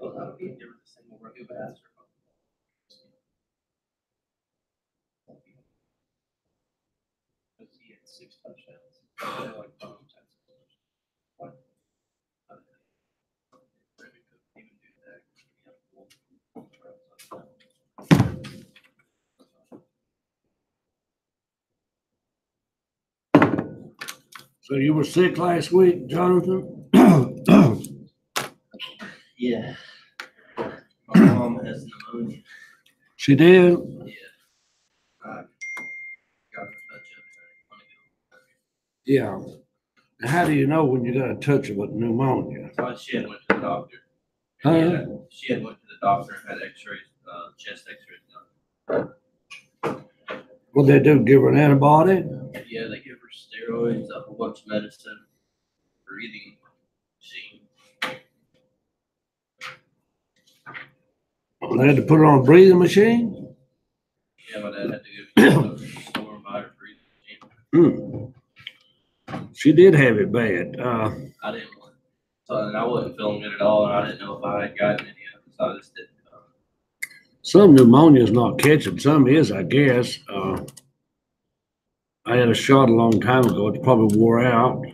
Well, that'll be a different thing. We'll review that. He had 6 touchdowns. They're like, oh, what? Maybe couldn't even do that. So you were sick last week, Jonathan? Yeah. My mom has pneumonia. She did? Yeah. I got a touch of it. I want to go. Yeah. How do you know when you got a touch of pneumonia? Well, she had went to the doctor. Huh? Yeah, she had went to the doctor and had X-rays, chest X-rays done. What they do? Give her an antibiotic? Yeah, they give her steroids, a whole bunch of medicine, breathing machine. They had to put her on a breathing machine? Yeah, my dad had to go to the store and buy her a breathing machine. She did have it bad. I didn't want it. So I wasn't feeling good at all, and I didn't know if I had gotten any of it, so I just didn't. Some pneumonia is not catching. Some is, I guess. I had a shot a long time ago. It probably wore out.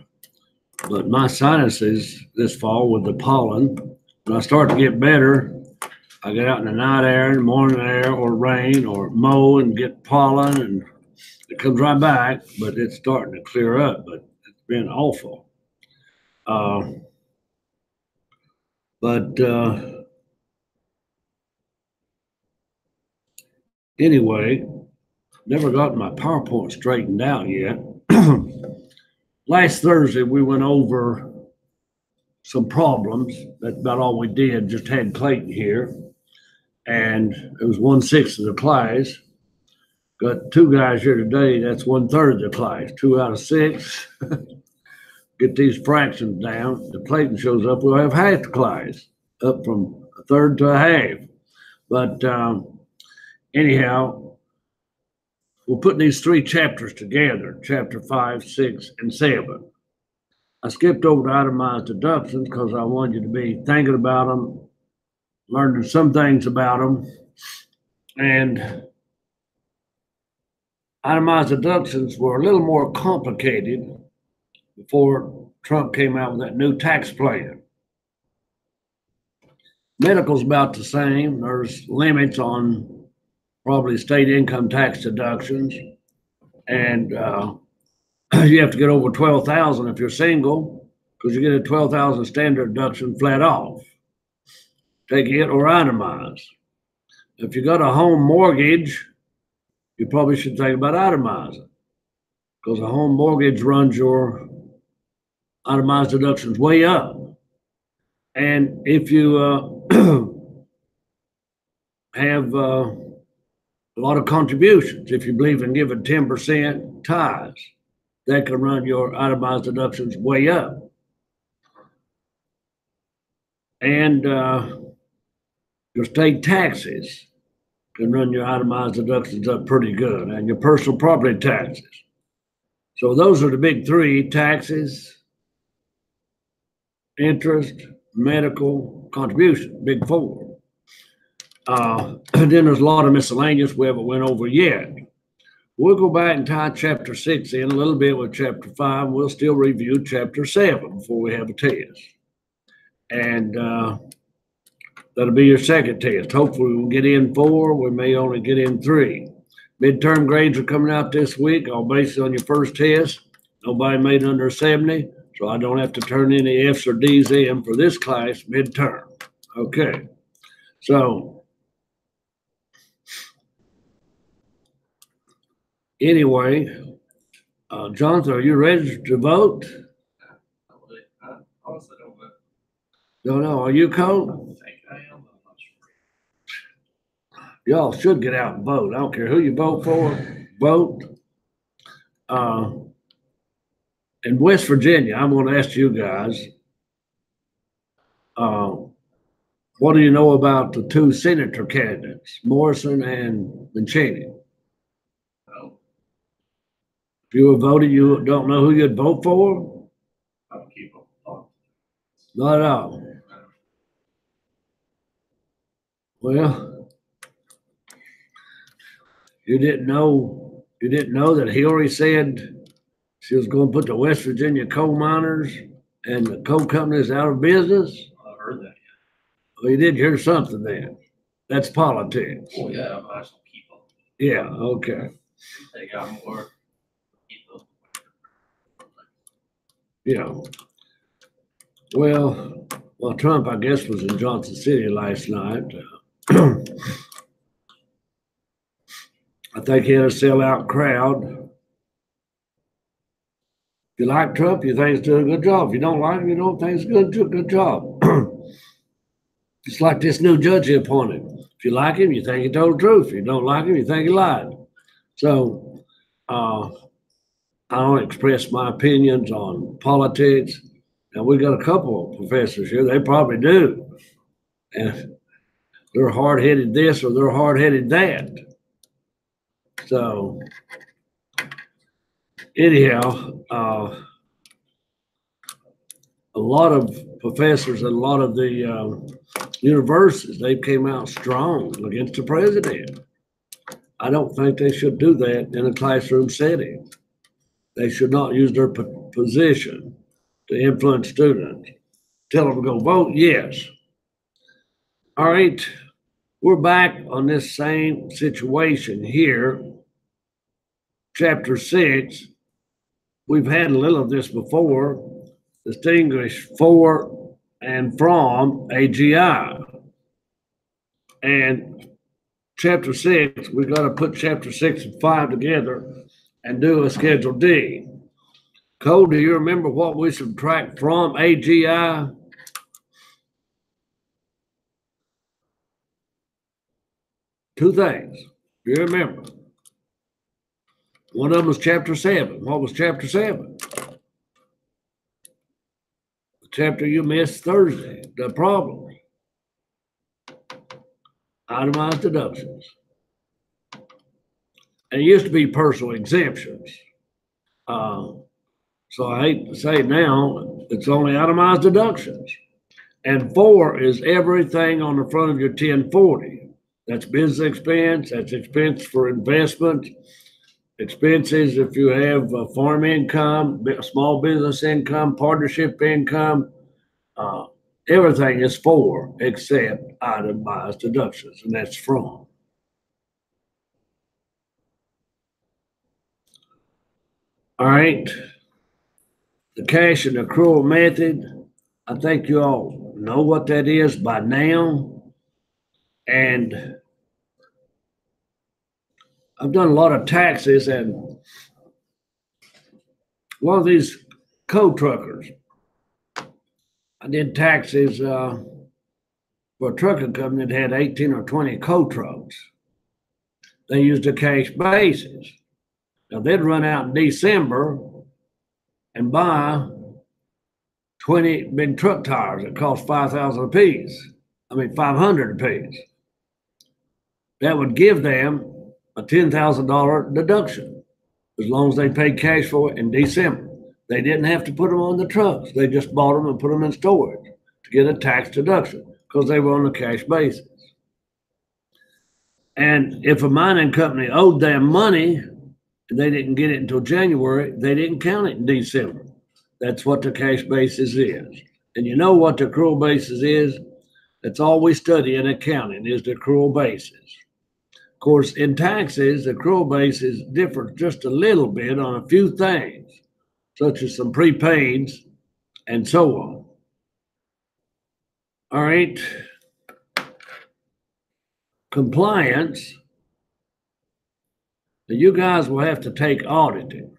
But my sinuses this fall with the pollen, when I start to get better, I get out in the night air, and morning air, or rain, or mow and get pollen, and it comes right back. But it's starting to clear up. But it's been awful. Anyway, never got my PowerPoint straightened out yet. Last Thursday, we went over some problems. That's about all we did. Just had Clayton here. And it was 1/6 of the class. Got 2 guys here today. That's 1/3 of the class. 2 out of 6. Get these fractions down. If Clayton shows up, we'll have half the class, up from 1/3 to 1/2. But anyhow, we're putting these 3 chapters together, chapter 5, 6, and 7. I skipped over to itemized deductions because I wanted you to be thinking about them, learning some things about them. And itemized deductions were a little more complicated before Trump came out with that new tax plan. Medical's about the same. There's limits on probably state income tax deductions. And you have to get over 12,000 if you're single, because you get a 12,000 standard deduction flat off. Take it or itemize. If you got a home mortgage, you probably should think about itemizing, because a home mortgage runs your itemized deductions way up. And if you have a lot of contributions, if you believe in giving 10% tithes, that can run your itemized deductions way up. And your state taxes can run your itemized deductions up pretty good, and your personal property taxes. So those are the big 3: taxes, interest, medical, contribution, big 4. And then there's a lot of miscellaneous we haven't went over yet. We'll go back and tie chapter 6 in a little bit with chapter 5. We'll still review chapter 7 before we have a test. And that'll be your second test. Hopefully we'll get in 4. We may only get in 3. Midterm grades are coming out this week. I'll base it on your first test. Nobody made under 70, so I don't have to turn any F's or D's in for this class midterm. Okay. So anyway, Jonathan, are you ready to vote? I honestly don't know. Don't know. Are you, Cole? I think I am, but I'm not sure. Y'all should get out and vote. I don't care who you vote for, vote. In West Virginia, I'm going to ask you guys, what do you know about the 2 senator candidates, Morrison and Mancini? No, If you were voting, you don't know who you'd vote for? I'll keep on. Not at all. Well, you didn't know that Hillary said she was going to put the West Virginia coal miners and the coal companies out of business? I heard that. Well, you did hear something then. That's politics. Oh yeah, I some people. Yeah, okay. They got more people. Yeah. Well, Trump, I guess, was in Johnson City last night. I think he had a sellout crowd. If you like Trump, you think he's doing a good job. If you don't like him, you don't think he's doing a good job. It's like this new judge he appointed. If you like him, you think he told the truth. If you don't like him, you think he lied. So I don't express my opinions on politics. And we got a couple of professors here. They probably do. And they're hard-headed this or they're hard-headed that. So anyhow, a lot of professors and a lot of the universities, they came out strong against the president. I don't think they should do that in a classroom setting. They should not use their position to influence students. Tell them to go vote, yes. All right, we're back on this same situation here. Chapter 6, we've had a little of this before. Distinguish for and from AGI. And chapter 6, we've got to put chapter 6 and 5 together and do a Schedule D. Cole, do you remember what we subtract from AGI? Two things. Do you remember? One of them was chapter 7. What was chapter 7? The chapter you missed Thursday, the problem. Itemized deductions. And it used to be personal exemptions. So I hate to say now, it's only itemized deductions. And 4 is everything on the front of your 1040. That's business expense, that's expense for investment, expenses if you have farm income, small business income, partnership income, everything is 4 except itemized deductions, and that's from. All right. The cash and accrual method, I think you all know what that is by now. And I've done a lot of taxes, and one of these coal truckers, I did taxes for a trucking company that had 18 or 20 coal trucks. They used a cash basis. Now they'd run out in December and buy 20 big truck tires that cost $5,000 a piece. I mean, $500 a piece. That would give them a $10,000 deduction as long as they paid cash for it in December. They didn't have to put them on the trucks. They just bought them and put them in storage to get a tax deduction because they were on a cash basis. And if a mining company owed them money and they didn't get it until January, they didn't count it in December. That's what the cash basis is. And you know what the accrual basis is? That's all we study in accounting is the accrual basis. Of course, in taxes, the accrual basis differs just a little bit on a few things, such as some prepaids and so on. All right. Compliance. Now you guys will have to take auditing.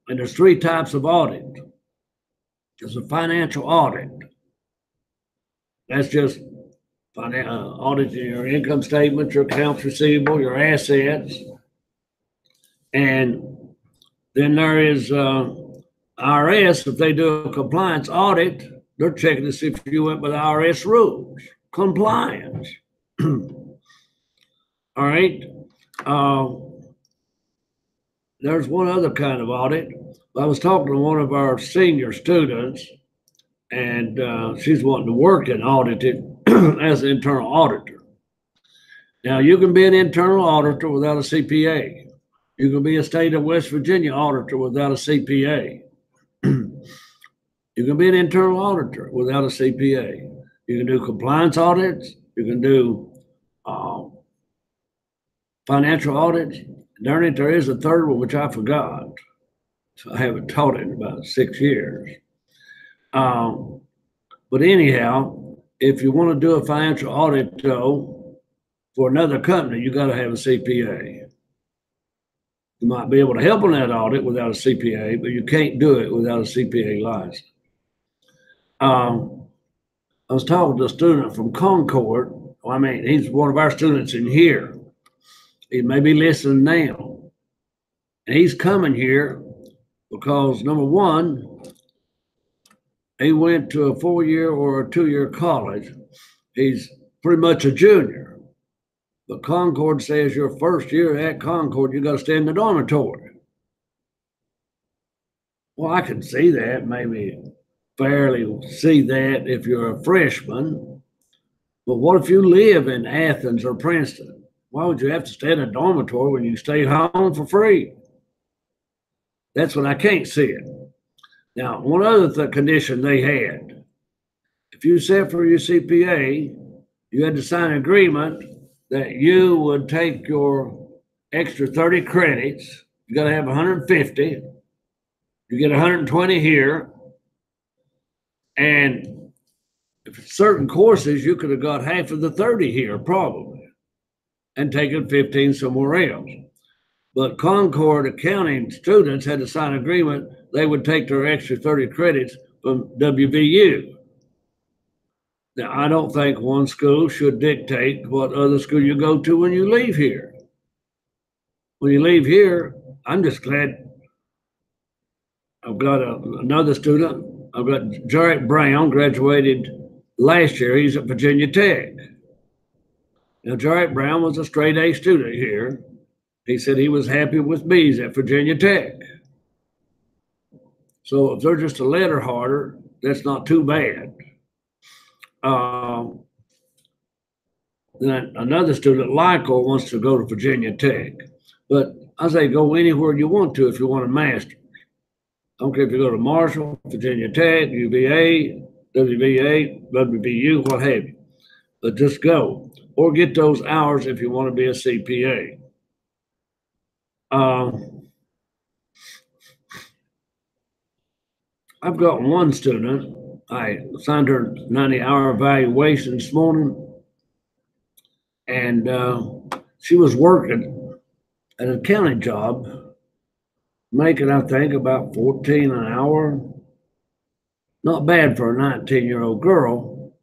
And there's 3 types of audit. There's a financial audit. That's just auditing your income statement, your accounts receivable, your assets. And then there is IRS. If they do a compliance audit, they're checking to see if you went by the IRS rules. Compliance. All right. There's one other kind of audit. I was talking to one of our senior students, and she's wanting to work in auditing. as an internal auditor. Now, you can be an internal auditor without a CPA. You can be a state of West Virginia auditor without a CPA. You can be an internal auditor without a CPA. You can do compliance audits. You can do financial audits. Darn it, there is a third one, which I forgot. So I haven't taught it in about 6 years. But anyhow, if you want to do a financial audit, though, for another company, you got to have a CPA. You might be able to help on that audit without a CPA, but you can't do it without a CPA license. I was talking to a student from Concord. I mean, he's one of our students in here. He may be listening now. And he's coming here because, number one, he went to a 4-year or a 2-year college. He's pretty much a junior. But Concord says your first year at Concord, you got to stay in the dormitory. Well, I can see that, maybe fairly see that if you're a freshman. But what if you live in Athens or Princeton? Why would you have to stay in a dormitory when you stay home for free? That's when I can't see it. Now, one other condition they had, if you set for your CPA, you had to sign an agreement that you would take your extra 30 credits. You got to have 150. You get 120 here. And if certain courses, you could have got half of the 30 here probably and taken 15 somewhere else. But Concord accounting students had to sign an agreement they would take their extra 30 credits from WVU. Now, I don't think one school should dictate what other school you go to when you leave here. When you leave here, I'm just glad I've got another student. I've got Jarrett Brown, graduated last year. He's at Virginia Tech. Now, Jarrett Brown was a straight A student here. He said he was happy with B's at Virginia Tech. So if they're just a letter harder, that's not too bad. Then another student, Lyko, wants to go to Virginia Tech. But I say go anywhere you want to if you want a master's. I don't care if you go to Marshall, Virginia Tech, UVA, WVA, WVU, what have you. But just go. Or get those hours if you want to be a CPA. I've got one student. I signed her 90-hour evaluation this morning. And she was working at an accounting job, making, I think, about $14 an hour. Not bad for a 19-year-old girl,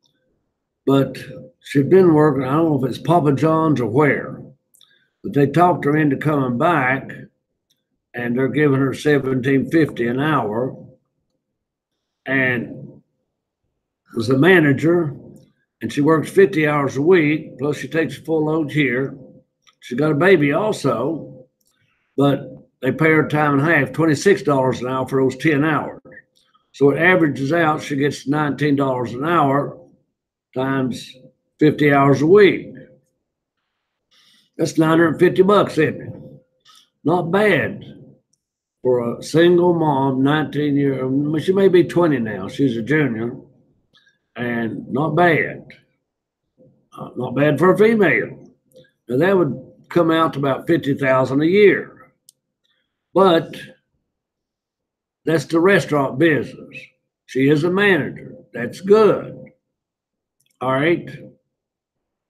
but she'd been working, I don't know if it's Papa John's or where, but they talked her into coming back, and they're giving her $17.50 an hour. And was the manager, and she works 50 hours a week, plus she takes full loads here. She got a baby also, but they pay her time and a half, $26 an hour for those 10 hours. So it averages out, she gets $19 an hour times 50 hours a week. That's $950, isn't it? Not bad for a single mom, 19-year-old. She may be 20 now. She's a junior. And not bad. Not bad for a female. Now that would come out to about $50,000 a year. But that's the restaurant business. She is a manager. That's good. All right.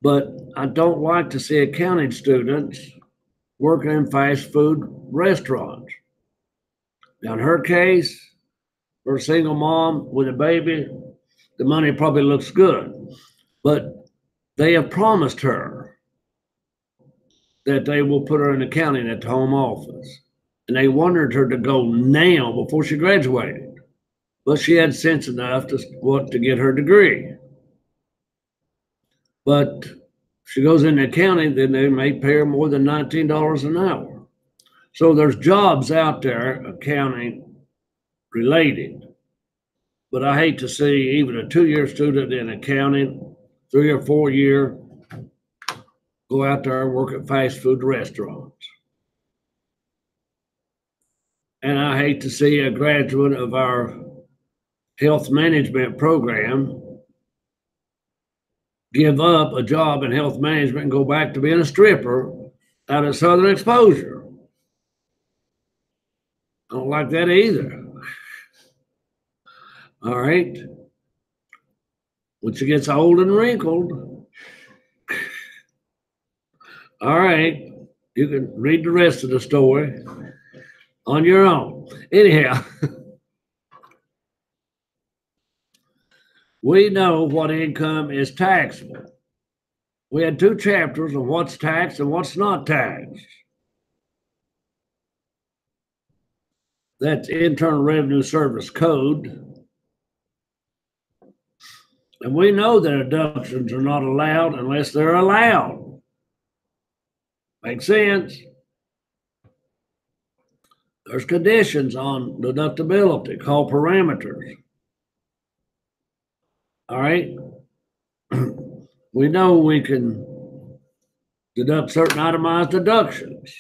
But I don't like to see accounting students working in fast food restaurants. Now, in her case, for a single mom with a baby, the money probably looks good. But they have promised her that they will put her in accounting at the home office. And they wanted her to go now before she graduated. But she had sense enough to want to get her degree. But if she goes into accounting, then they may pay her more than $19 an hour. So there's jobs out there, accounting related. But I hate to see even a 2-year student in accounting 3 or 4 year, go out there and work at fast food restaurants. And I hate to see a graduate of our health management program give up a job in health management and go back to being a stripper out of Southern Exposure. I don't like that either. All right. When she gets old and wrinkled, all right, you can read the rest of the story on your own. Anyhow, we know what income is taxable. We had 2 chapters of what's taxed and what's not taxed. That's Internal Revenue Service Code. And we know that deductions are not allowed unless they're allowed. Makes sense? There's conditions on deductibility called parameters. All right? We know we can deduct certain itemized deductions.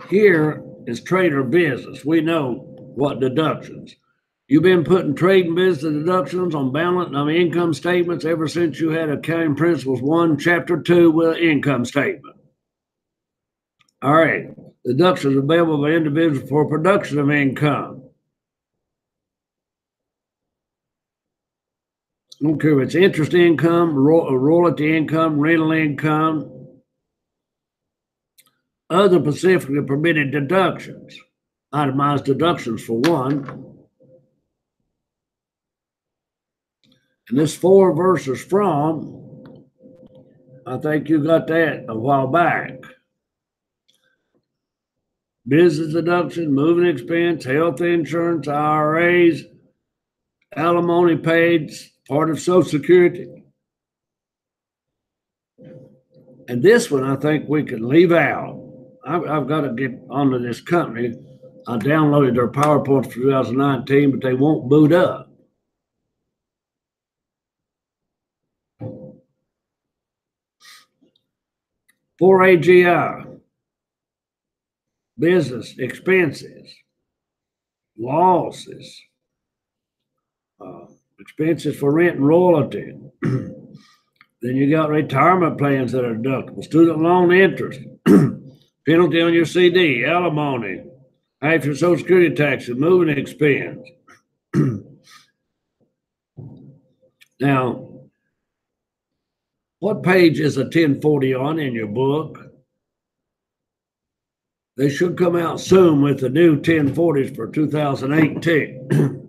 Here is trade or business. We know what deductions. You've been putting trade and business deductions on balance income statements ever since you had Accounting Principles 1, Chapter 2 with an income statement. All right. Deductions available by individuals for production of income. I don't care if it's interest income, royalty income, rental income, other specifically permitted deductions, itemized deductions for one. And this 4 verses from, I think you got that a while back. Business deduction, moving expense, health insurance, IRAs, alimony paid, part of Social Security. And this one I think we can leave out. I've got to get onto this company. I downloaded their PowerPoint for 2019, but they won't boot up. For AGI, business expenses, losses, expenses for rent and royalty. Then you got retirement plans that are deductible, student loan interest, penalty on your CD, alimony, half your Social Security taxes, moving expense. Now, what page is a 1040 on in your book? They should come out soon with the new 1040s for 2018.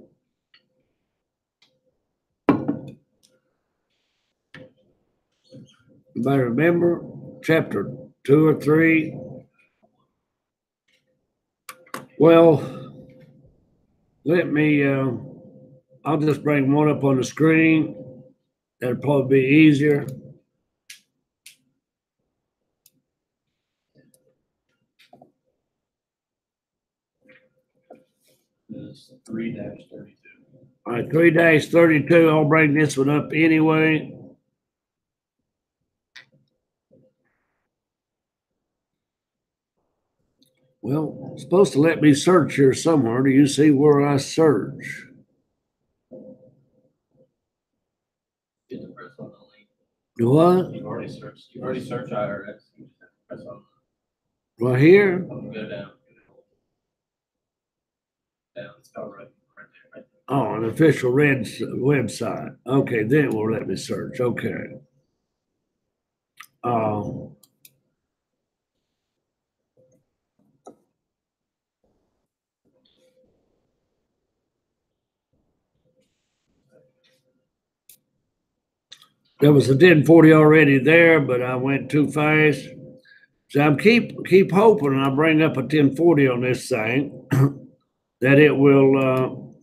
Everybody remember chapter 2 or 3? Well, let me, I'll just bring one up on the screen. That'll probably be easier. It's 3-32. All right, 3-32. I'll bring this one up anyway. Well, it's supposed to let me search here somewhere. Do you see where I search? You have to press on the link. What? You've already searched IRS. You just have to press on Right here? go down. Down, it's all right there. Oh, an official Red's website. Okay, then it will let me search. Okay. There was a 1040 already there, but I went too fast. So I'm keep hoping I bring up a 1040 on this thing that it will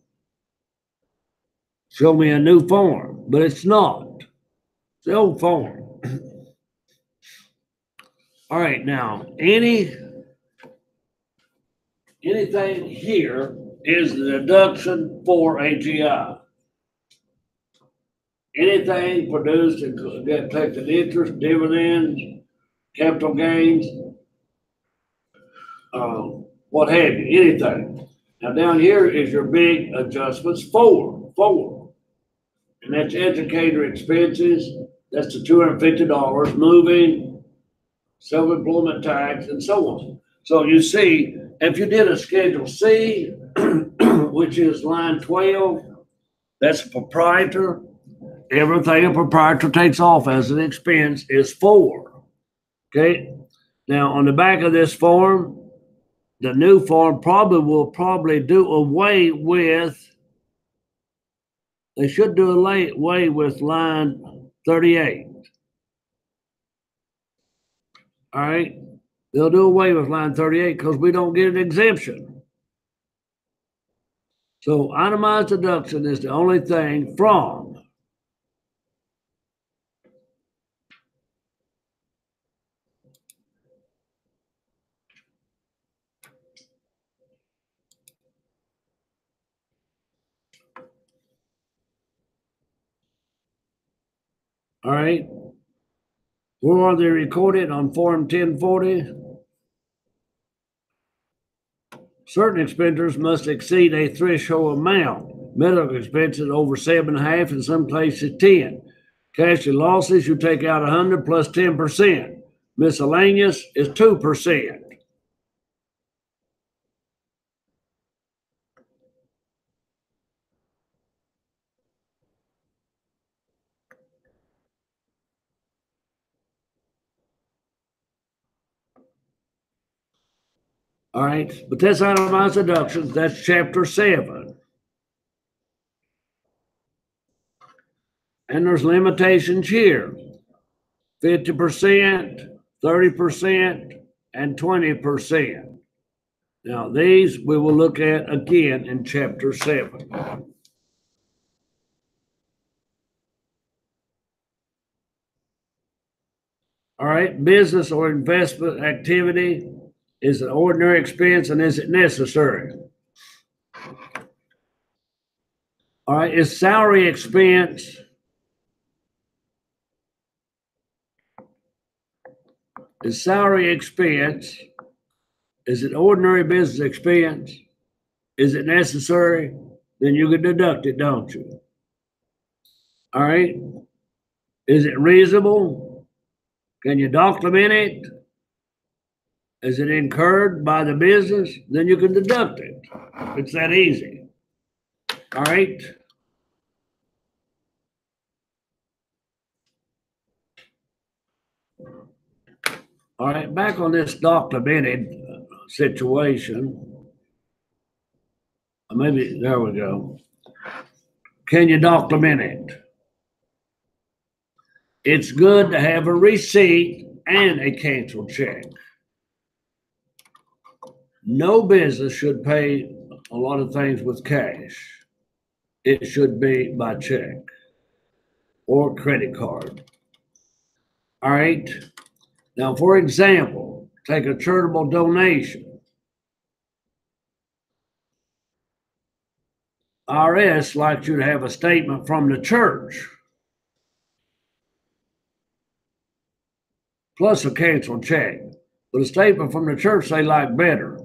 show me a new form, but it's not. It's the old form. All right, now any anything here is the deduction for AGI. Anything produced and collected interest, dividends, capital gains, what have you, anything. Now down here is your big adjustments four. And that's educator expenses, that's the $250, moving, self-employment tax, and so on. So you see, if you did a Schedule C, which is line 12, that's a proprietor. Everything a proprietor takes off as an expense is 4. Okay. Now on the back of this form, the new form will do away with. They should do away with line 38. All right. They'll do away with line 38 because we don't get an exemption. So itemized deduction is the only thing from all right. Where are they recorded on Form 1040? Certain expenditures must exceed a threshold amount. Medical expenses over 7.5, in some cases 10. Cash and losses, you take out 100 plus 10%. Miscellaneous is 2%. All right, but that's itemized deductions. That's chapter 7. And there's limitations here. 50%, 30%, and 20%. Now, these we will look at again in chapter 7. All right, business or investment activity is an ordinary expense, and is it necessary? All right, is salary expense is it ordinary business expense? Is it necessary? Then you can deduct it, don't you? All right. Is it reasonable? Can you document it? Is it incurred by the business? Then you can deduct it. It's that easy. All right. All right, back on this documented situation. Maybe, there we go. Can you document it? It's good to have a receipt and a canceled check. No business should pay a lot of things with cash. It should be by check or credit card. All right. Now, for example, take a charitable donation. IRS likes you to have a statement from the church plus a canceled check. But a statement from the church they like better.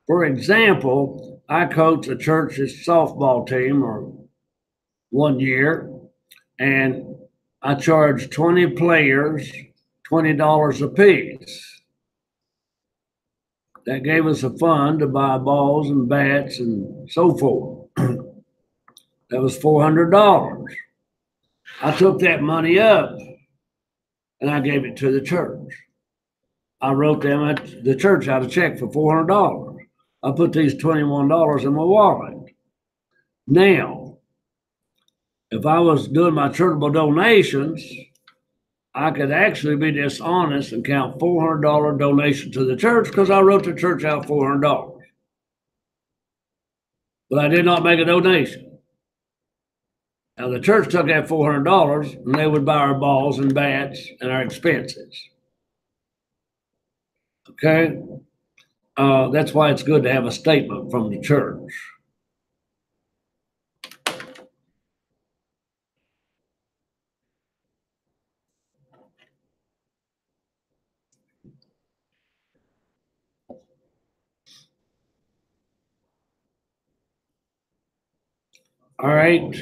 For example, I coached a church's softball team or 1 year, and I charged 20 players $20 a piece. That gave us a fund to buy balls and bats and so forth. That was $400. I took that money up and I gave it to the church. I wrote them at the church out a check for $400. I put these $21 in my wallet. Now, if I was doing my charitable donations, I could actually be dishonest and count $400 donation to the church because I wrote the church out $400. But I did not make a donation. Now, the church took that $400 and they would buy our balls and bats and our expenses. Okay? That's why it's good to have a statement from the church. All right.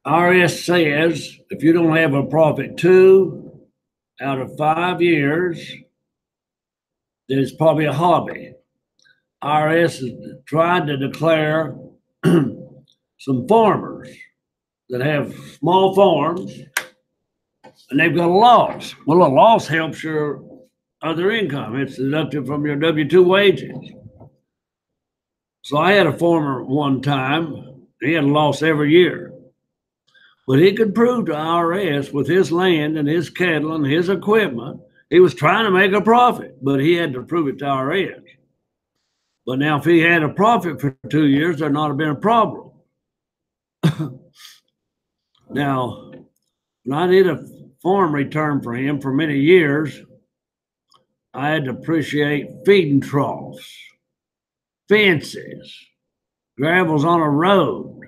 IRS says if you don't have a profit 2 out of 5 years, then it's probably a hobby. IRS has tried to declare some farmers that have small farms and they've got a loss. Well, a loss helps your other income. It's deducted from your W-2 wages. So I had a farmer one time, he had a loss every year. But he could prove to IRS with his land and his cattle and his equipment, he was trying to make a profit, but he had to prove it to IRS. But now if he had a profit for 2 years, there'd not have been a problem. Now, when I did a farm return for him for many years, I had to appreciate feeding troughs, fences, gravels on a road.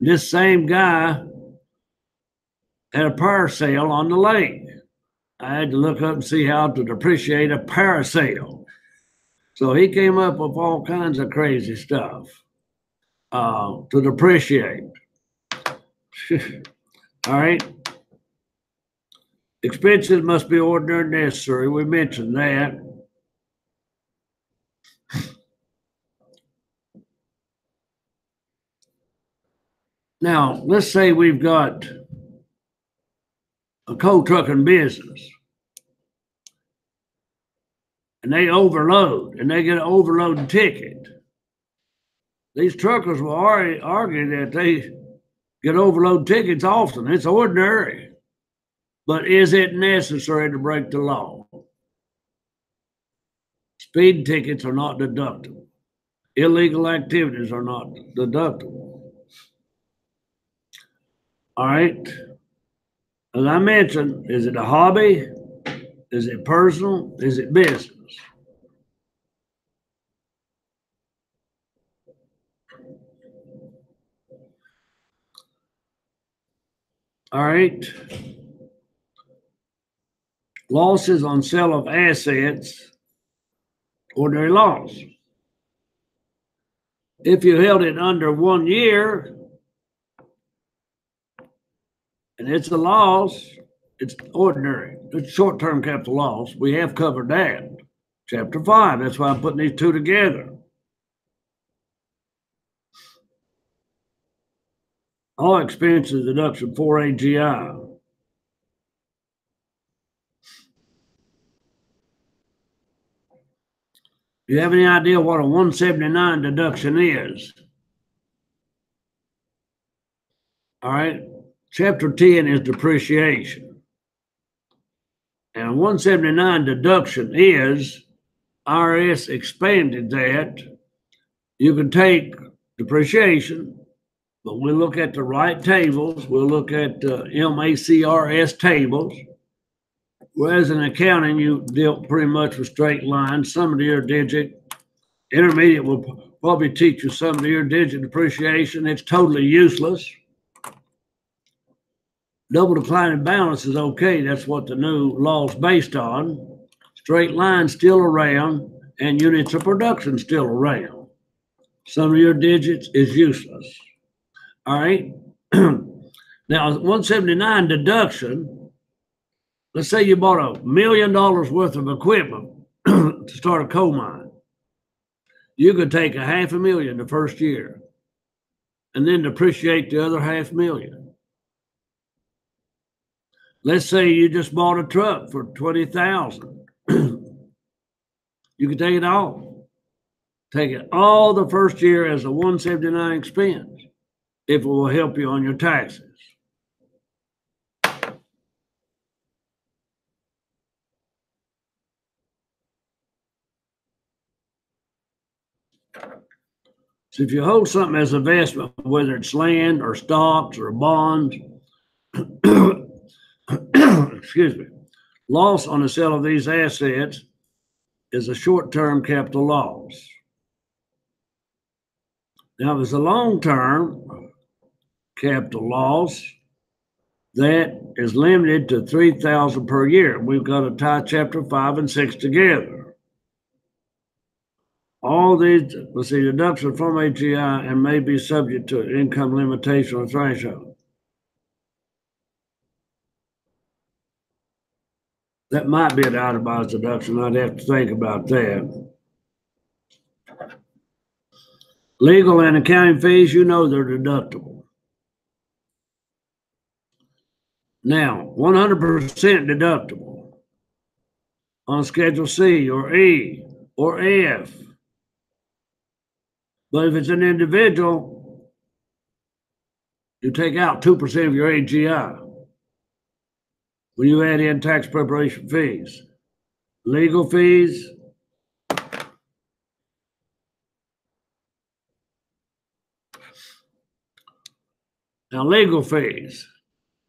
This same guy had a parasail on the lake. I had to look up and see how to depreciate a parasail. So he came up with all kinds of crazy stuff to depreciate. All right. Expenses must be ordinary and necessary. We mentioned that. Now, let's say we've got a coal trucking business and they overload and they get an overload ticket. These truckers will already argue that they get overload tickets often. It's ordinary. But is it necessary to break the law? Speed tickets are not deductible. Illegal activities are not deductible. All right. As I mentioned, is it a hobby? Is it personal? Is it business? All right. Losses on sale of assets, ordinary loss. If you held it under 1 year and it's a loss, it's ordinary. It's short-term capital loss. We have covered that. Chapter 5. That's why I'm putting these two together. All expenses deduction for AGI. Do you have any idea what a 179 deduction is? All right. Chapter 10 is depreciation. And 179 deduction is, IRS expanded that. You can take depreciation, but we'll look at the right tables. We'll look at MACRS tables. Whereas in accounting, you deal pretty much with straight lines, sum of the year digit. Intermediate will probably teach you sum of the year digit depreciation. It's totally useless. Double declining balance is okay. That's what the new law is based on. Straight line still around, and units of production still around. Sum of your digits is useless. All right. Now, 179 deduction. Let's say you bought $1 million worth of equipment to start a coal mine. You could take $500,000 the first year, and then depreciate the other $500,000. Let's say you just bought a truck for $20,000. You can take it all. Take it all the first year as a 179 expense if it will help you on your taxes. So if you hold something as investment, whether it's land or stocks or bonds, excuse me, Loss on the sale of these assets is a short-term capital loss. Now, there's a long-term capital loss that is limited to $3,000 per year. We've got to tie chapter 5 and 6 together. All these, let's see, deduction from AGI and may be subject to income limitation or threshold. That might be an itemized deduction. I'd have to think about that. Legal and accounting fees, you know they're deductible. Now, 100% deductible on Schedule C or E or F. But if it's an individual, you take out 2% of your AGI when you add in tax preparation fees. Legal fees, now legal fees.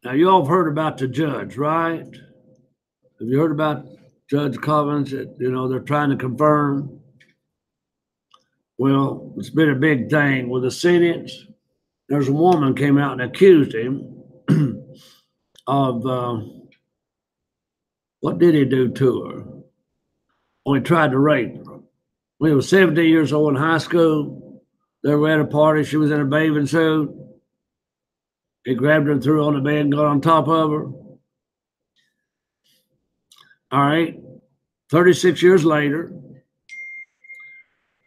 Now you all have heard about the judge, right? Have you heard about Judge Collins that, they're trying to confirm? Well, it's been a big thing with the sentence. There's a woman came out and accused him of, what did he do to her? Well, he tried to rape her. When he was 17 years old in high school, they were at a party. She was in a bathing suit. He grabbed her and threw her on the bed and got on top of her. All right. 36 years later,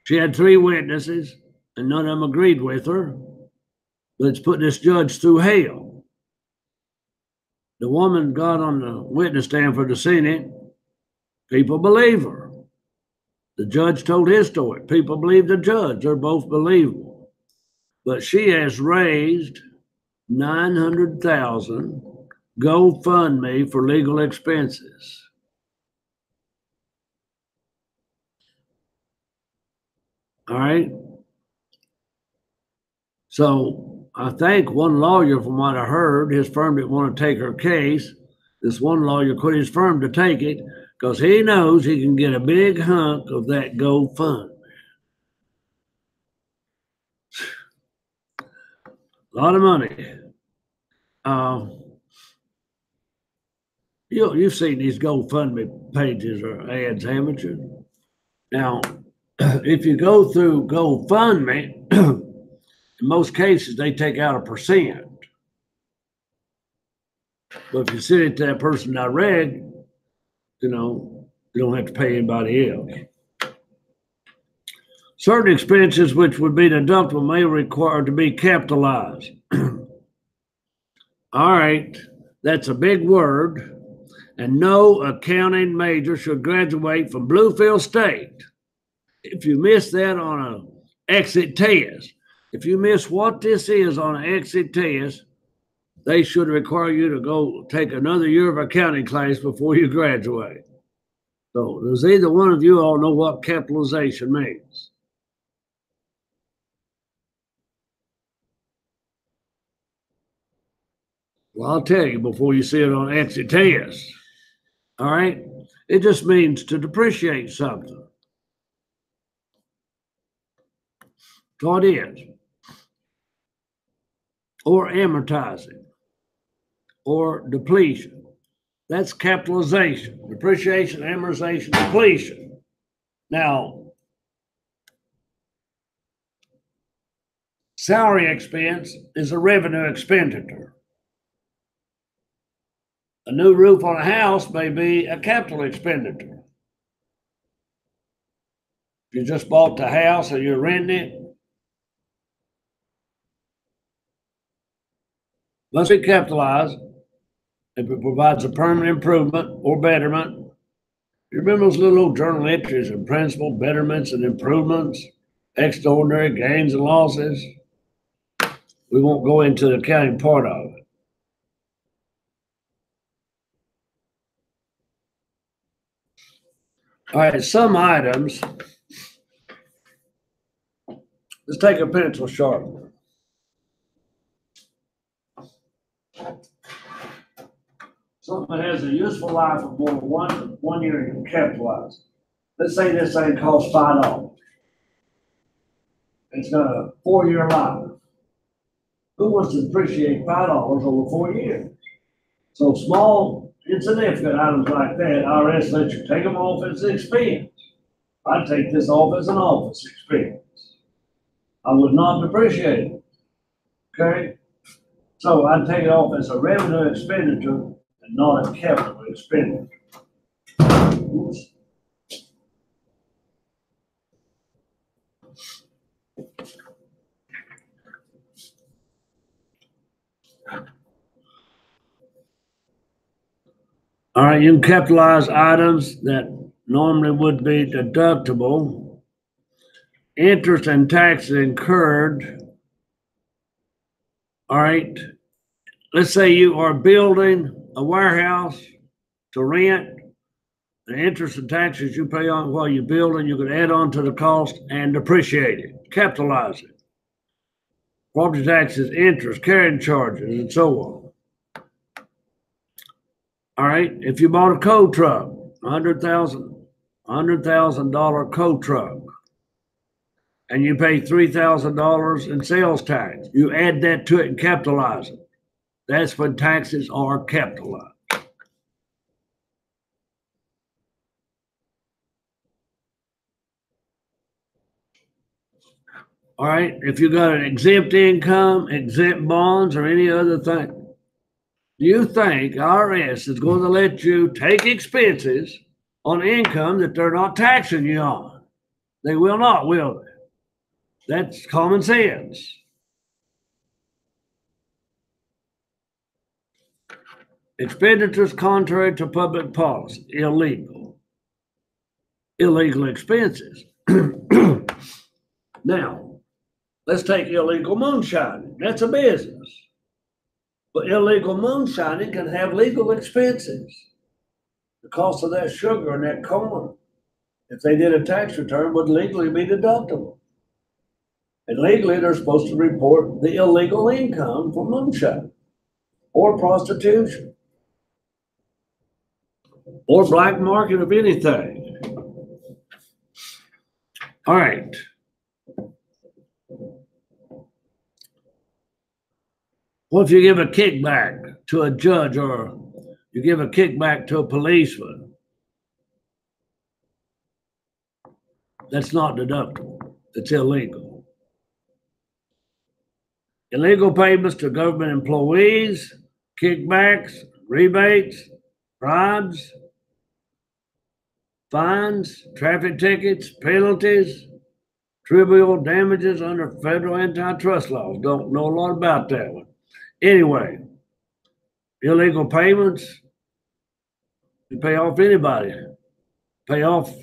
she had 3 witnesses, and none of them agreed with her. But it's put this judge through hell. The woman got on the witness stand for the Senate. People believe her. The judge told his story. People believe the judge. They're both believable. But she has raised $900,000 GoFundMe for legal expenses. All right. So I think one lawyer, from what I heard, his firm didn't want to take her case. This one lawyer quit his firm to take it because he knows he can get a big hunk of that GoFundMe. A lot of money. You've seen these GoFundMe pages or ads, haven't you? Now, if you go through GoFundMe, in most cases, they take out 1%. But if you send it to that person direct, you don't have to pay anybody else. Certain expenses which would be deductible may require to be capitalized. All right, that's a big word. And no accounting major should graduate from Bluefield State. If you miss that on an exit test, if you miss what this is on an exit test, they should require you to go take another year of accounting class before you graduate. So does either one of you all know what capitalization means? Well, I'll tell you before you see it on exit test. All right? It just means to depreciate something. That's what it is. Or amortizing. Or depletion. That's capitalization. Depreciation, amortization, depletion. Now, salary expense is a revenue expenditure. A new roof on a house may be a capital expenditure. If you just bought the house and you're renting it, must be capitalized if it provides a permanent improvement or betterment. You remember those little old journal entries of principal, betterments, and improvements, extraordinary gains and losses? We won't go into the accounting part of it. All right, some items. Let's take a pencil sharpener. something that has a useful life of more than 1 year, you can capitalize it. Let's say this thing costs $5. It's got a 4 year life. Who wants to depreciate $5 over 4 years? So small, insignificant items like that, IRS lets you take them off as an expense. I take this off as an office expense. I would not depreciate it. Okay? So I take it off as a revenue expenditure and not a capital expenditure. Oops. All right, you can capitalize items that normally would be deductible. Interest and taxes incurred. All right, let's say you are building a warehouse to rent. The interest and taxes you pay on while you're building, you can add on to the cost and depreciate it, capitalize it. Property taxes, interest, carrying charges, and so on. All right, if you bought a coal truck, $100,000 coal truck, and you pay $3,000 in sales tax, you add that to it and capitalize it. That's when taxes are capitalized. All right, if you got an exempt income, exempt bonds, or any other thing, do you think IRS is going to let you take expenses on income that they're not taxing you on? They will not, will they? That's common sense. Expenditures contrary to public policy, illegal. Illegal expenses. Now, let's take illegal moonshining. That's a business. But illegal moonshining can have legal expenses. The cost of that sugar and that corn, if they did a tax return, would legally be deductible. And legally, they're supposed to report the illegal income from moonshine or prostitution or black market of anything. All right. What if you give a kickback to a judge or you give a kickback to a policeman? That's not deductible. It's illegal. Illegal payments to government employees, kickbacks, rebates, bribes, fines, traffic tickets, penalties, trivial damages under federal antitrust laws. Don't know a lot about that one. Anyway, illegal payments, you pay off anybody, pay off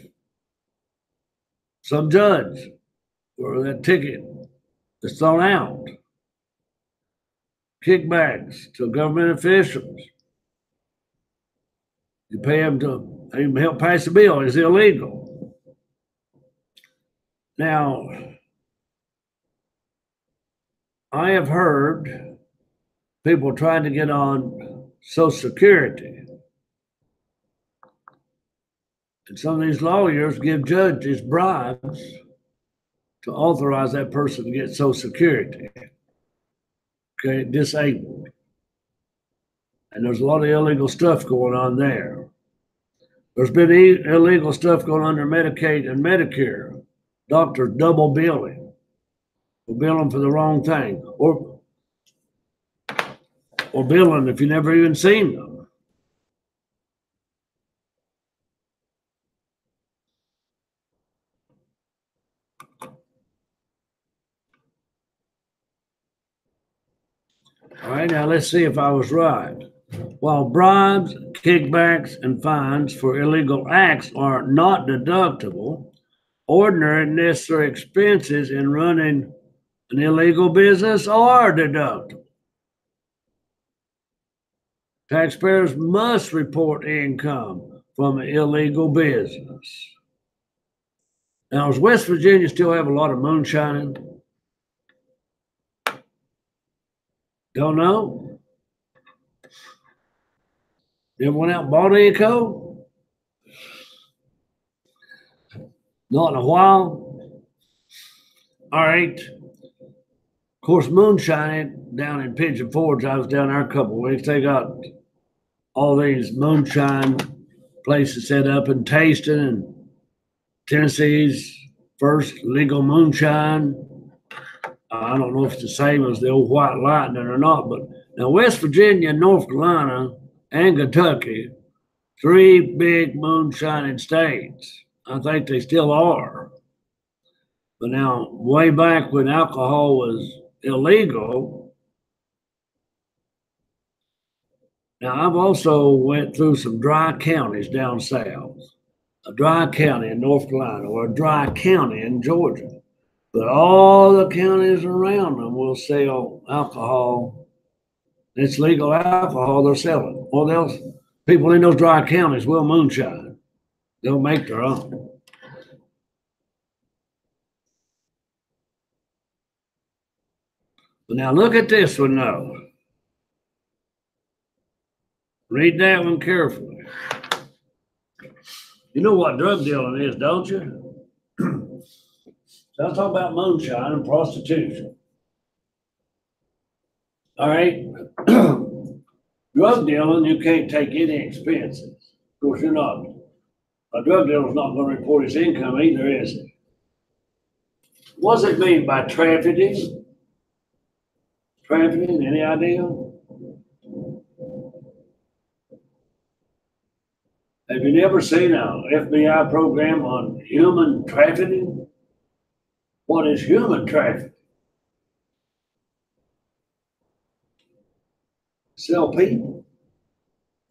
some judge for that ticket that's thrown out. Kickbacks to government officials. You pay them to help pass the bill. It's illegal. Now, I have heard people trying to get on Social Security. And some of these lawyers give judges bribes to authorize that person to get Social Security. Okay, disabled. And there's a lot of illegal stuff going on there. There's been illegal stuff going on under Medicaid and Medicare. Doctors double billing. Or billing for the wrong thing. Or billing if you never even seen them. All right, now let's see if I was right. While bribes, kickbacks, and fines for illegal acts are not deductible, ordinary and necessary expenses in running an illegal business are deductible. Taxpayers must report income from an illegal business. Now, does West Virginia still have a lot of moonshining? Don't know. You ever went out and bought any coke? Not in a while. All right. Of course, moonshine down in Pigeon Forge. I was down there a couple of weeks. They got all these moonshine places set up and tasting, and Tennessee's first legal moonshine. I don't know if it's the same as the old White Lightning or not, but now West Virginia, North Carolina, and Kentucky, three big moonshining states. I think they still are. But now, way back when alcohol was illegal, now I've also went through some dry counties down south, a dry county in North Carolina or a dry county in Georgia. But all the counties around them will sell alcohol. It's legal alcohol they're selling. Well, people in those dry counties will moonshine. They'll make their own. But now look at this one now. Read that one carefully. You know what drug dealing is, don't you? So I'm talking about moonshine and prostitution. All right. Drug dealing, you can't take any expenses. Of course, you're not. A drug dealer's not going to report his income either, is he? What does it mean by trafficking? Trafficking, any idea? Have you never seen an FBI program on human trafficking? What is human trafficking? Sell people.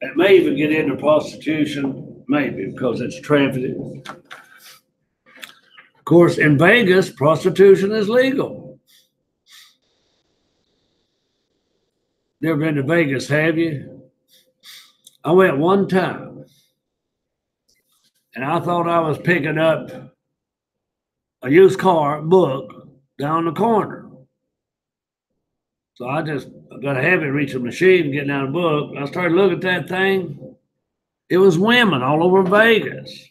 It may even get into prostitution, maybe, because it's trafficking. Of course, in Vegas, prostitution is legal. Never been to Vegas, have you? I went one time, and I thought I was picking up a used car book down the corner. So I got a habit of reaching the machine and getting out a book. I started looking at that thing. It was women all over Vegas.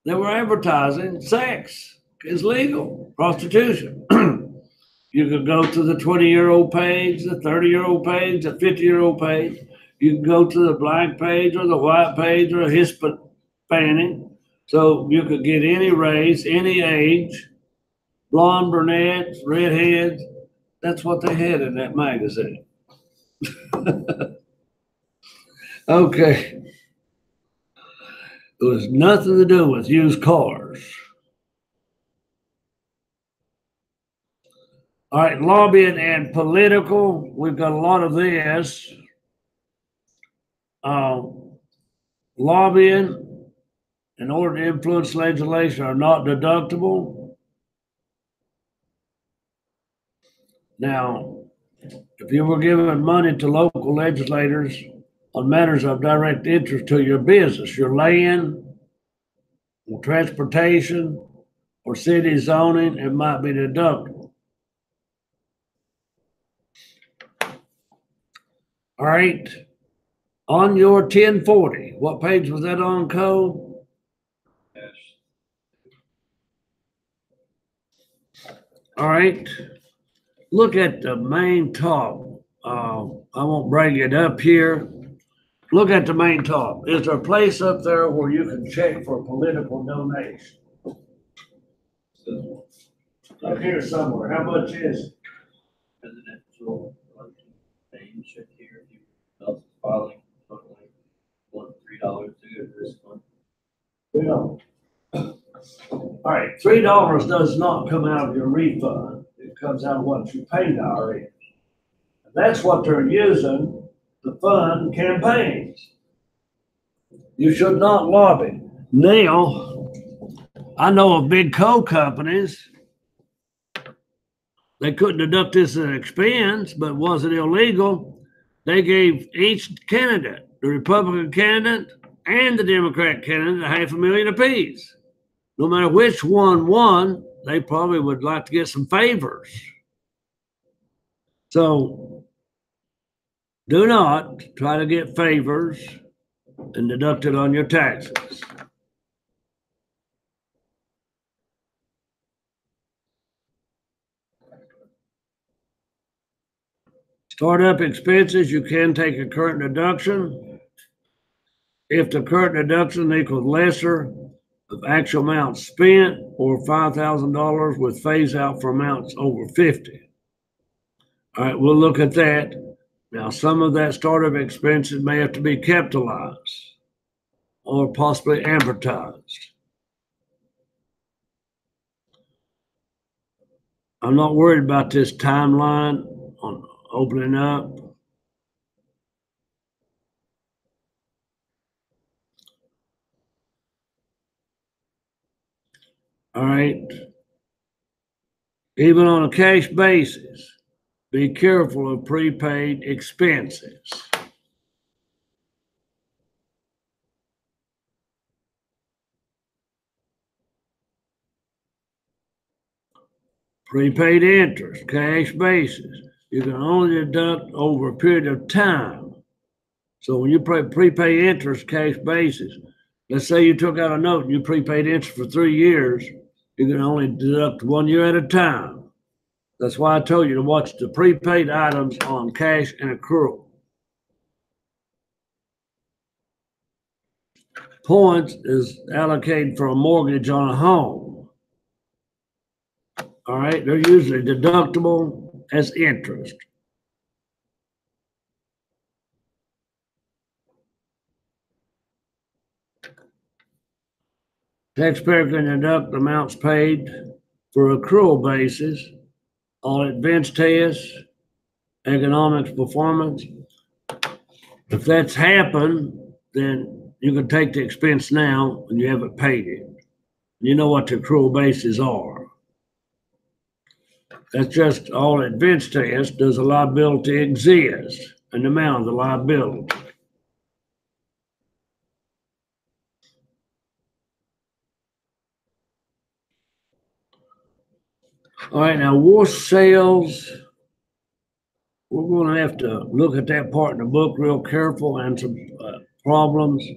They were advertising sex is legal, prostitution. You could go to the 20-year-old page, the 30-year-old page, the 50-year-old page. You can go to the black page or the white page or Hispanic. So you could get any race, any age, blonde, brunettes, redheads. That's what they had in that magazine. Okay. It was nothing to do with used cars. All right, lobbying and political. We've got a lot of this. Lobbying in order to influence legislation are not deductible. Now, if you were giving money to local legislators on matters of direct interest to your business, your land, or transportation, or city zoning, it might be deductible. All right. On your 1040, what page was that on, Cole? Yes. All right. Look at the main top. I won't bring it up here. Look at the main top. Is there a place up there where you can check for political donation? Up here somewhere. How much is it? Presidential election name check here. If you else is filing totally $3 to go to this one. All right, $3 does not come out of your refund. It comes out of what you paid already. And that's what they're using to fund campaigns. You should not lobby. Now, I know of big coal companies. They couldn't deduct this as an expense, but was it illegal? They gave each candidate, the Republican candidate and the Democrat candidate, $500,000 apiece. No matter which one won, they probably would like to get some favors. So Do not try to get favors and deduct it on your taxes. Startup expenses, you can take a current deduction. If the current deduction equals lesser of actual amounts spent or $5,000 with phase out for amounts over 50. All right, we'll look at that. Now, some of that startup expenses may have to be capitalized or possibly amortized. I'm not worried about this timeline on opening up. All right. Even on a cash basis, be careful of prepaid expenses. Prepaid interest, cash basis, you can only deduct over a period of time. So when you prepay interest, cash basis, let's say you took out a note and you prepaid interest for 3 years, you can only deduct 1 year at a time. That's why I told you to watch the prepaid items on cash and accrual. Points is allocated for a mortgage on a home. All right, they're usually deductible as interest. Taxpayer can deduct amounts paid for accrual basis on advanced tests, economics performance. If that's happened, then you can take the expense now when you haven't paid it. You know what the accrual bases are. That's just all advanced tests. Does a liability exist? And the amount of the liability. All right, now worst sales, we're going to have to look at that part in the book real careful and some problems.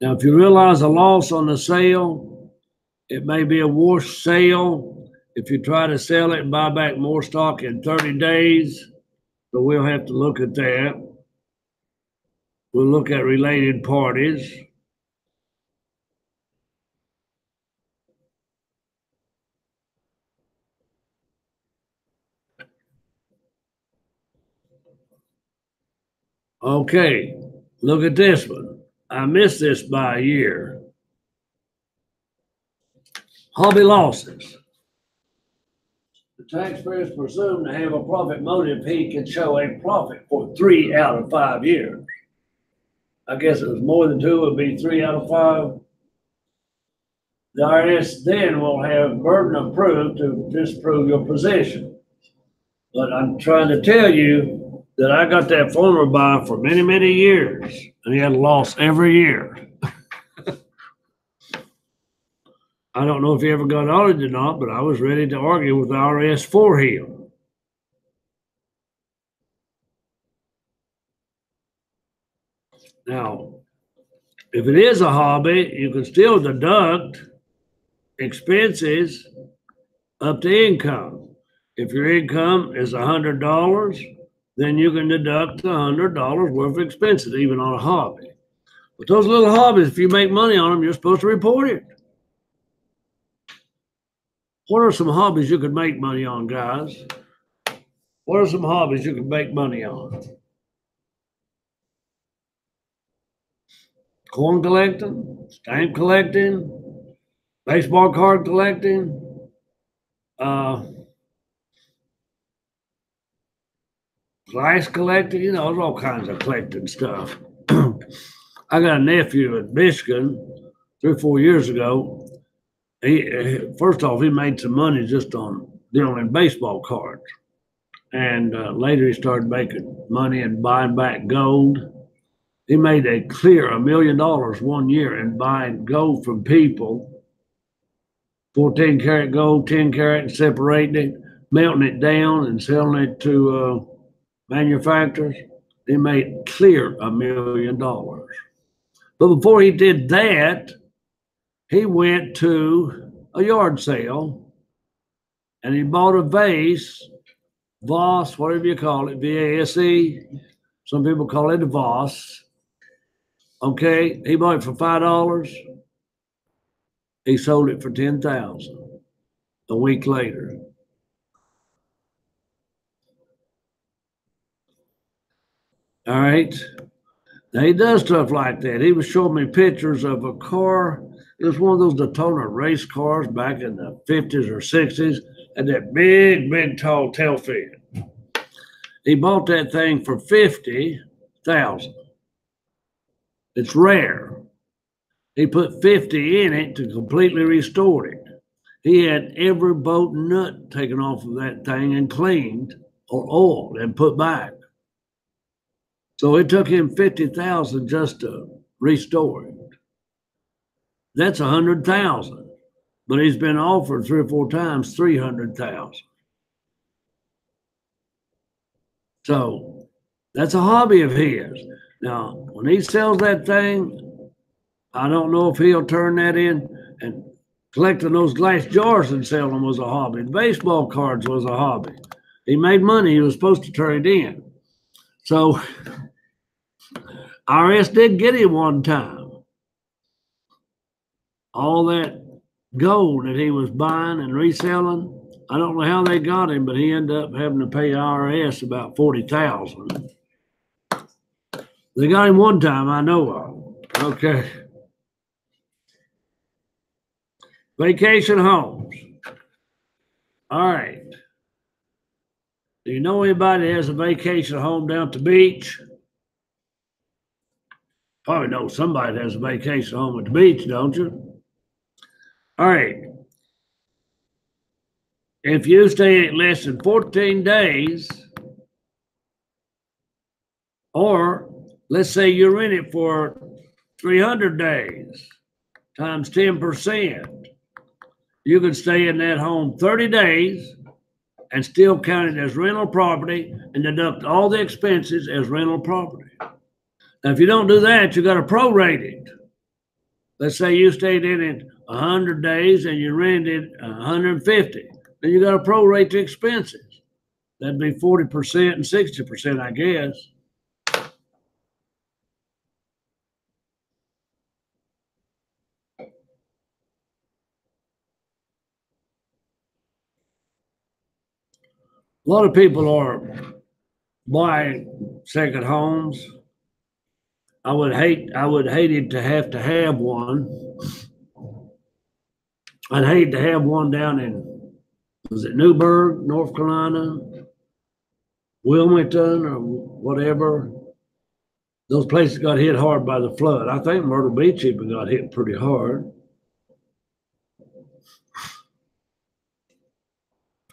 Now, if you realize a loss on the sale, it may be a worse sale if you try to sell it and buy back more stock in 30 days. So we'll have to look at that. We'll look at related parties. Okay, look at this one. I missed this by a year. Hobby losses. The taxpayer is presumed to have a profit motive. He can show a profit for 3 out of 5 years. I guess it was more than 2, it would be 3 out of 5. The IRS then will have burden of proof to disprove your position. But I'm trying to tell you that I got that former buy for many, many years, and he had a loss every year. I don't know if he ever got audited or not, but I was ready to argue with the IRS for him. Now, if it is a hobby, you can still deduct expenses up to income. If your income is $100, then you can deduct $100 worth of expenses, even on a hobby. But those little hobbies, if you make money on them, you're supposed to report it. What are some hobbies you could make money on, guys? What are some hobbies you could make money on? Coin collecting, stamp collecting, baseball card collecting, glass collecting, you know, there's all kinds of collecting stuff. I got a nephew in Michigan 3 or 4 years ago. First off, he made some money just on dealing in baseball cards. And later he started making money and buying back gold. He made a clear $1 million 1 year in buying gold from people, 14 karat gold, 10 karat, and separating it, melting it down and selling it to manufacturers. He made clear $1 million. But before he did that, he went to a yard sale and he bought a vase, whatever you call it, VASE. Some people call it a vase. Okay, he bought it for $5. He sold it for $10,000 a week later. All right. Now he does stuff like that. He was showing me pictures of a car. It was one of those Daytona race cars back in the 50s or 60s, and that big, tall tail fin. He bought that thing for $50,000. It's rare. He put 50 in it to completely restore it. He had every bolt nut taken off of that thing and cleaned or oiled and put back. So it took him $50,000 just to restore it. That's $100,000, but he's been offered 3 or 4 times $300,000. So that's a hobby of his. Now, when he sells that thing, I don't know if he'll turn that in. And collecting those glass jars and selling them was a hobby. The baseball cards was a hobby. He made money. He was supposed to turn it in. So IRS did get him one time. All that gold that he was buying and reselling, I don't know how they got him, but he ended up having to pay IRS about $40,000. They got him one time, I know of. Okay. Vacation homes. All right. Do you know anybody that has a vacation home down at the beach? Probably know somebody that has a vacation home at the beach, don't you? All right. If you stay at less than 14 days, or let's say you're in it for 300 days times 10%, you can stay in that home 30 days and still count it as rental property and deduct all the expenses as rental property. Now, if you don't do that, you got to prorate it. Let's say you stayed in it 100 days and you rented 150. Then you got to prorate the expenses. That'd be 40% and 60%, I guess. A lot of people are buying second homes. I would hate it to have one. I'd hate to have one down in, was it Newburgh, North Carolina, Wilmington, or whatever. Those places got hit hard by the flood. I think Myrtle Beach even got hit pretty hard.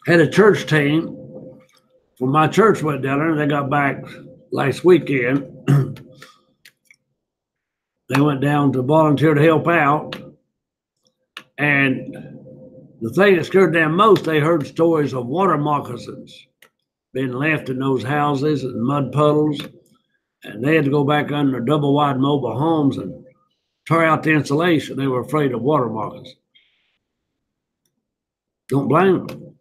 Had a church team. When my church went down there, they got back last weekend. They went down to volunteer to help out. And the thing that scared them most, they heard stories of water moccasins being left in those houses and mud puddles. And they had to go back under double wide mobile homes and tear out the insulation. They were afraid of water moccasins. Don't blame them.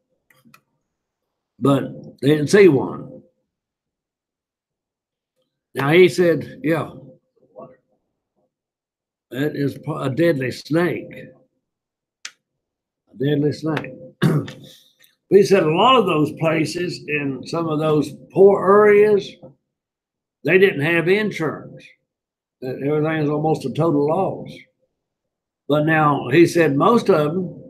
But they didn't see one. Now he said, yeah, that is a deadly snake. A deadly snake. He said a lot of those places in some of those poor areas, they didn't have insurance. Everything is almost a total loss. But now he said most of them,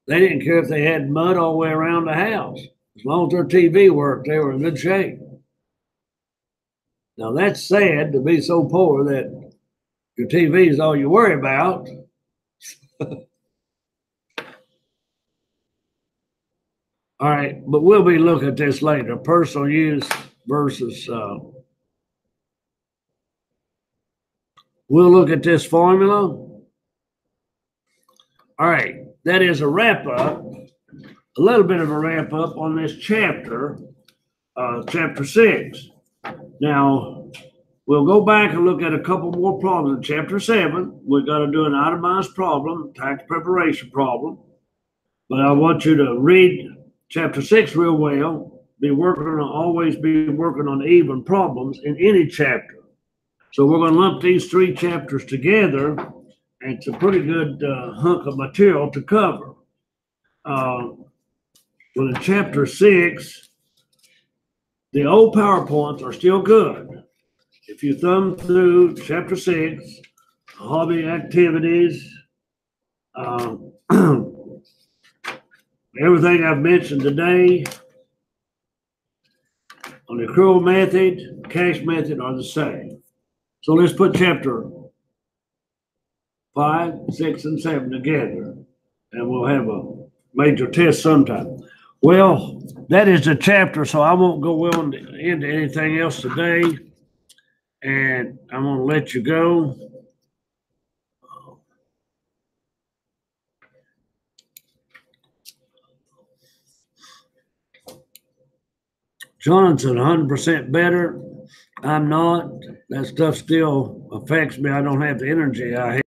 they didn't care if they had mud all the way around the house. As long as their TV worked, they were in good shape. Now that's sad to be so poor that your TV is all you worry about. All right, but we'll be looking at this later. Personal use versus we'll look at this formula. All right, that is a wrap up, a little bit of a wrap up on this chapter, chapter 6. Now, we'll go back and look at a couple more problems. In chapter 7, we're going to do an itemized problem, tax preparation problem. But I want you to read chapter 6 real well. Always be working on even problems in any chapter. So we're going to lump these 3 chapters together, and it's a pretty good hunk of material to cover. Well, in chapter 6, the old PowerPoints are still good. If you thumb through chapter 6, hobby activities, everything I've mentioned today on the accrual method, cash method are the same. So let's put chapter 5, 6, and 7 together, and we'll have a major test sometime. Well, that is the chapter, so I won't go into anything else today, and I'm going to let you go. Jonathan, 100% better. I'm not. That stuff still affects me. I don't have the energy I have.